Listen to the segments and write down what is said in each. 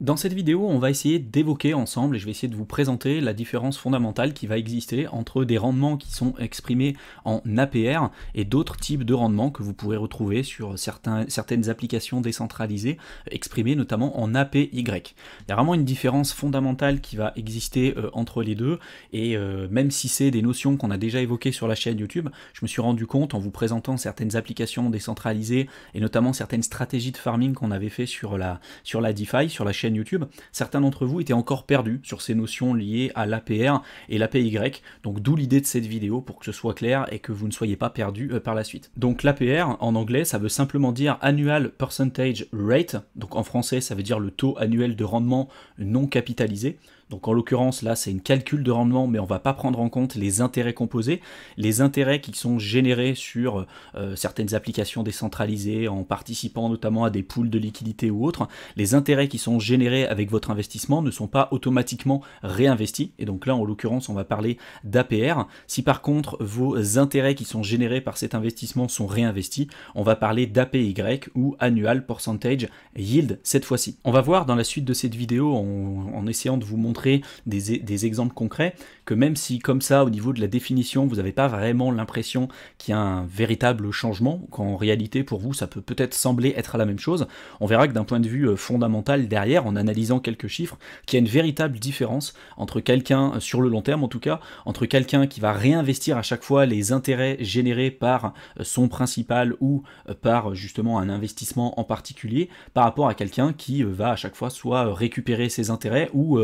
Dans cette vidéo, on va essayer d'évoquer ensemble, et je vais essayer de vous présenter la différence fondamentale qui va exister entre des rendements qui sont exprimés en APR et d'autres types de rendements que vous pourrez retrouver sur certaines applications décentralisées, exprimées notamment en APY. Il y a vraiment une différence fondamentale qui va exister entre les deux, et même si c'est des notions qu'on a déjà évoquées sur la chaîne YouTube, je me suis rendu compte en vous présentant certaines applications décentralisées, et notamment certaines stratégies de farming qu'on avait fait sur la DeFi, sur la chaîne YouTube, certains d'entre vous étaient encore perdus sur ces notions liées à l'APR et l'APY, donc d'où l'idée de cette vidéo pour que ce soit clair et que vous ne soyez pas perdus par la suite. Donc l'APR en anglais ça veut simplement dire Annual Percentage Rate, donc en français ça veut dire le taux annuel de rendement non capitalisé. Donc en l'occurrence là c'est une calcul de rendement, mais on ne va pas prendre en compte les intérêts composés, les intérêts qui sont générés sur certaines applications décentralisées en participant notamment à des pools de liquidités ou autres. Les intérêts qui sont générés avec votre investissement ne sont pas automatiquement réinvestis, et donc là en l'occurrence on va parler d'APR. Si par contre vos intérêts qui sont générés par cet investissement sont réinvestis, on va parler d'APY ou Annual Percentage Yield cette fois-ci. On va voir dans la suite de cette vidéo en essayant de vous montrer des exemples concrets, que même si comme ça au niveau de la définition vous n'avez pas vraiment l'impression qu'il y a un véritable changement, qu'en réalité pour vous ça peut peut-être sembler être la même chose, on verra que d'un point de vue fondamental derrière, en analysant quelques chiffres, qu'il y a une véritable différence entre quelqu'un, sur le long terme en tout cas, entre quelqu'un qui va réinvestir à chaque fois les intérêts générés par son principal ou par justement un investissement en particulier, par rapport à quelqu'un qui va à chaque fois soit récupérer ses intérêts ou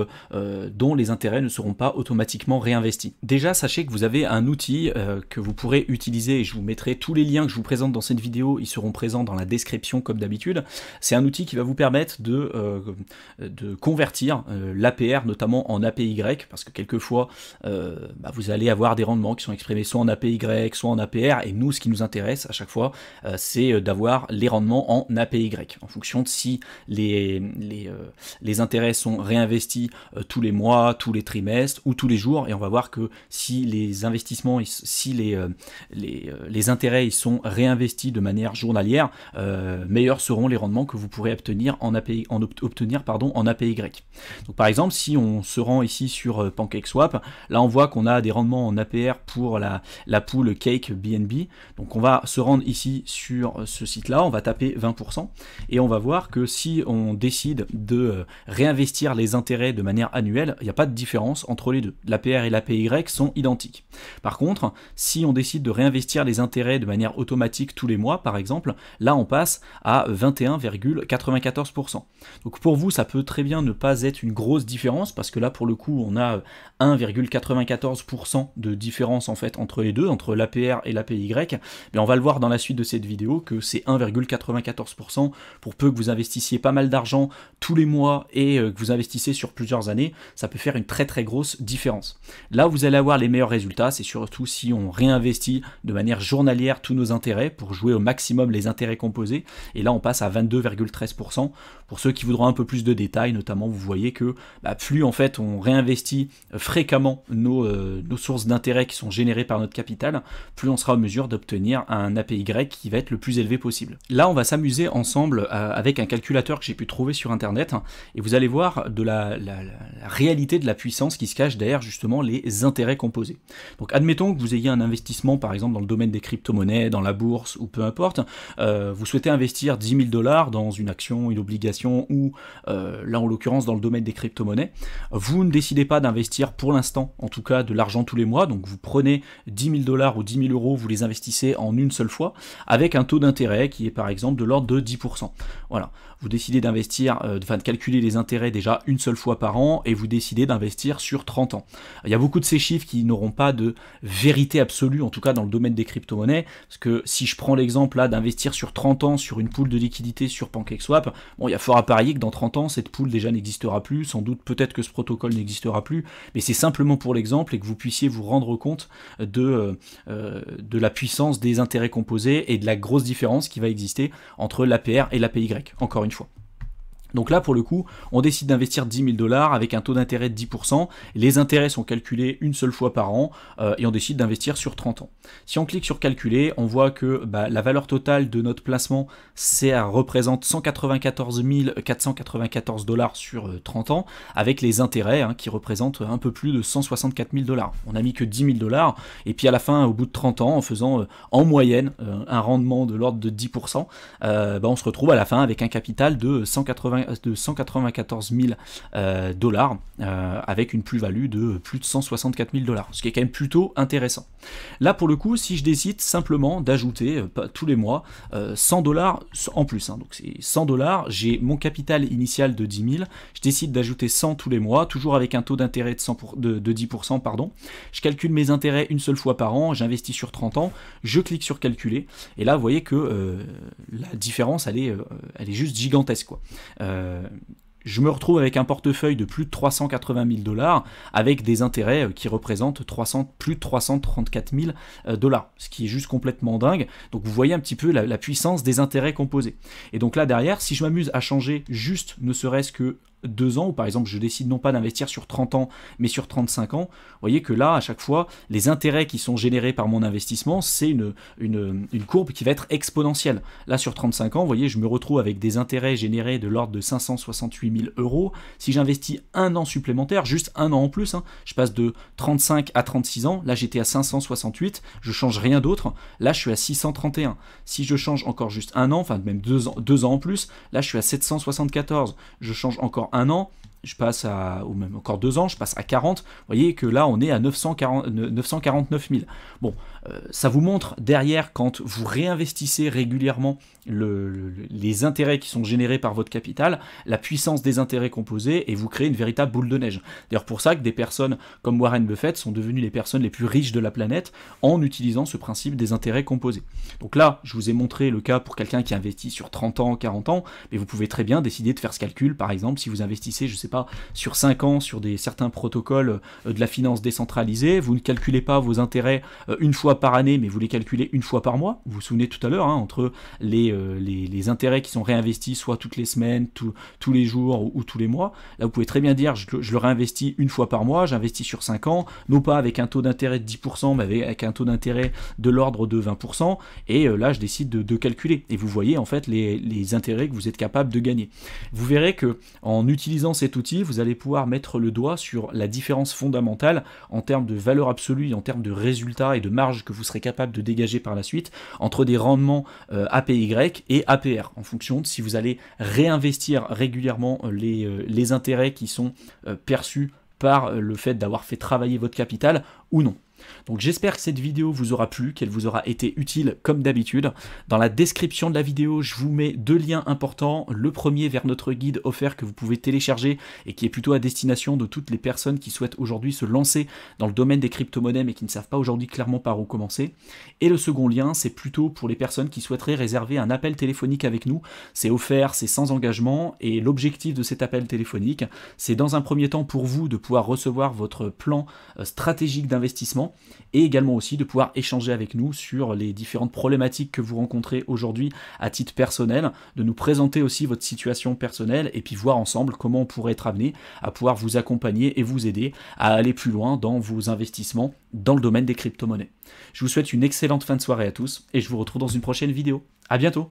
dont les intérêts ne seront pas automatiquement réinvestis. Déjà, sachez que vous avez un outil que vous pourrez utiliser, et je vous mettrai tous les liens que je vous présente dans cette vidéo, ils seront présents dans la description comme d'habitude. C'est un outil qui va vous permettre de convertir l'APR notamment en APY, parce que quelquefois vous allez avoir des rendements qui sont exprimés soit en APY, soit en APR, et nous ce qui nous intéresse à chaque fois c'est d'avoir les rendements en APY, en fonction de si les intérêts sont réinvestis tous les mois, tous les trimestres ou tous les jours, et on va voir que si les investissements, si les intérêts ils sont réinvestis de manière journalière, meilleurs seront les rendements que vous pourrez obtenir en APY. Donc par exemple, si on se rend ici sur PancakeSwap, là on voit qu'on a des rendements en APR pour la pool Cake BNB. Donc on va se rendre ici sur ce site-là, on va taper 20%, et on va voir que si on décide de réinvestir les intérêts de manière annuelle, il n'y a pas de différence entre les deux. L'APR et l'APY sont identiques. Par contre, si on décide de réinvestir les intérêts de manière automatique tous les mois, par exemple, là on passe à 21,94%. Donc pour vous, ça peut très bien ne pas être une grosse différence, parce que là pour le coup, on a 1,94% de différence en fait entre les deux, entre l'APR et l'APY, mais on va le voir dans la suite de cette vidéo que c'est 1,94%, pour peu que vous investissiez pas mal d'argent tous les mois et que vous investissez sur plusieurs années, ça peut faire une très très grosse différence. Là où vous allez avoir les meilleurs résultats, c'est surtout si on réinvestit de manière journalière tous nos intérêts pour jouer au maximum les intérêts composés, et là on passe à 22,13%. Pour ceux qui voudront un peu plus de détails, notamment vous voyez que plus en fait on réinvestit fréquemment nos sources d'intérêts qui sont générées par notre capital, plus on sera en mesure d'obtenir un APY qui va être le plus élevé possible. Là on va s'amuser ensemble avec un calculateur que j'ai pu trouver sur internet, et vous allez voir de la réalité de la puissance qui se cache derrière justement les intérêts composés. Donc admettons que vous ayez un investissement par exemple dans le domaine des crypto-monnaies, dans la bourse ou peu importe, vous souhaitez investir 10 000 $ dans une action, une obligation, ou là en l'occurrence dans le domaine des crypto-monnaies. Vous ne décidez pas d'investir pour l'instant en tout cas de l'argent tous les mois, donc vous prenez 10 000 $ ou 10 000 €, vous les investissez en une seule fois avec un taux d'intérêt qui est par exemple de l'ordre de 10%. Voilà, vous décidez d'investir, de calculer les intérêts déjà une seule fois par an, et vous décidez d'investir sur 30 ans. Il y a beaucoup de ces chiffres qui n'auront pas de vérité absolue, en tout cas dans le domaine des crypto-monnaies, parce que si je prends l'exemple là d'investir sur 30 ans sur une pool de liquidité sur PancakeSwap, bon, il y a fort à parier que dans 30 ans, cette pool déjà n'existera plus, sans doute peut-être que ce protocole n'existera plus, mais c'est simplement pour l'exemple et que vous puissiez vous rendre compte de la puissance des intérêts composés et de la grosse différence qui va exister entre l'APR et l'APY, encore une fois. Donc là, pour le coup, on décide d'investir 10 000 dollars avec un taux d'intérêt de 10%. Les intérêts sont calculés une seule fois par an et on décide d'investir sur 30 ans. Si on clique sur calculer, on voit que la valeur totale de notre placement, ça représente 194 494 dollars sur 30 ans avec les intérêts qui représentent un peu plus de 164 000 dollars. On n'a mis que 10 000 dollars et puis à la fin, au bout de 30 ans, en faisant en moyenne un rendement de l'ordre de 10%, on se retrouve à la fin avec un capital de 194 000 dollars avec une plus-value de plus de 164 000 dollars, ce qui est quand même plutôt intéressant. Là pour le coup, si je décide simplement d'ajouter tous les mois 100 dollars en plus, donc c'est 100 dollars, j'ai mon capital initial de 10 000, je décide d'ajouter 100 tous les mois, toujours avec un taux d'intérêt de 10%, pardon. Je calcule mes intérêts une seule fois par an, j'investis sur 30 ans, je clique sur calculer, et là vous voyez que la différence elle est juste gigantesque quoi. Je me retrouve avec un portefeuille de plus de 380 000 dollars avec des intérêts qui représentent plus de 334 000 dollars, ce qui est juste complètement dingue. Donc vous voyez un petit peu la puissance des intérêts composés. Et donc là derrière, si je m'amuse à changer juste ne serait-ce que 2 ans, ou par exemple je décide non pas d'investir sur 30 ans mais sur 35 ans, vous voyez que là à chaque fois les intérêts qui sont générés par mon investissement c'est une courbe qui va être exponentielle. Là sur 35 ans, vous voyez, je me retrouve avec des intérêts générés de l'ordre de 568 000 euros. Si j'investis un an supplémentaire, juste un an en plus, je passe de 35 à 36 ans, là j'étais à 568, je change rien d'autre, là je suis à 631. Si je change encore juste un an, enfin même 2 ans en plus, là je suis à 774, je change encore un an, je passe à, ou même encore 2 ans, je passe à 40, vous voyez que là on est à 949 000. Bon, ça vous montre derrière quand vous réinvestissez régulièrement les intérêts qui sont générés par votre capital, la puissance des intérêts composés et vous créez une véritable boule de neige. D'ailleurs pour ça que des personnes comme Warren Buffett sont devenues les personnes les plus riches de la planète en utilisant ce principe des intérêts composés. Donc là, je vous ai montré le cas pour quelqu'un qui investit sur 30 ans, 40 ans, mais vous pouvez très bien décider de faire ce calcul, par exemple si vous investissez, je sais pas, sur 5 ans sur certains protocoles de la finance décentralisée, vous ne calculez pas vos intérêts une fois par année, mais vous les calculez une fois par mois. Vous vous souvenez tout à l'heure, entre les intérêts qui sont réinvestis soit toutes les semaines, tous les jours ou tous les mois. Là, vous pouvez très bien dire, je le réinvestis une fois par mois, j'investis sur 5 ans, non pas avec un taux d'intérêt de 10%, mais avec un taux d'intérêt de l'ordre de 20%, et là, je décide de calculer. Et vous voyez, en fait, les intérêts que vous êtes capable de gagner. Vous verrez que en utilisant cet outil, vous allez pouvoir mettre le doigt sur la différence fondamentale en termes de valeur absolue, en termes de résultats et de marge que vous serez capable de dégager par la suite entre des rendements APY et APR, en fonction de si vous allez réinvestir régulièrement les intérêts qui sont perçus par le fait d'avoir fait travailler votre capital ou non. Donc j'espère que cette vidéo vous aura plu, qu'elle vous aura été utile comme d'habitude. Dans la description de la vidéo, je vous mets 2 liens importants. Le premier vers notre guide offert que vous pouvez télécharger et qui est plutôt à destination de toutes les personnes qui souhaitent aujourd'hui se lancer dans le domaine des crypto-monnaies mais qui ne savent pas aujourd'hui clairement par où commencer. Et le second lien, c'est plutôt pour les personnes qui souhaiteraient réserver un appel téléphonique avec nous. C'est offert, c'est sans engagement et l'objectif de cet appel téléphonique, c'est dans un premier temps pour vous de pouvoir recevoir votre plan stratégique d'investissement et également aussi de pouvoir échanger avec nous sur les différentes problématiques que vous rencontrez aujourd'hui à titre personnel, de nous présenter aussi votre situation personnelle et puis voir ensemble comment on pourrait être amené à pouvoir vous accompagner et vous aider à aller plus loin dans vos investissements dans le domaine des crypto-monnaies. Je vous souhaite une excellente fin de soirée à tous et je vous retrouve dans une prochaine vidéo. À bientôt!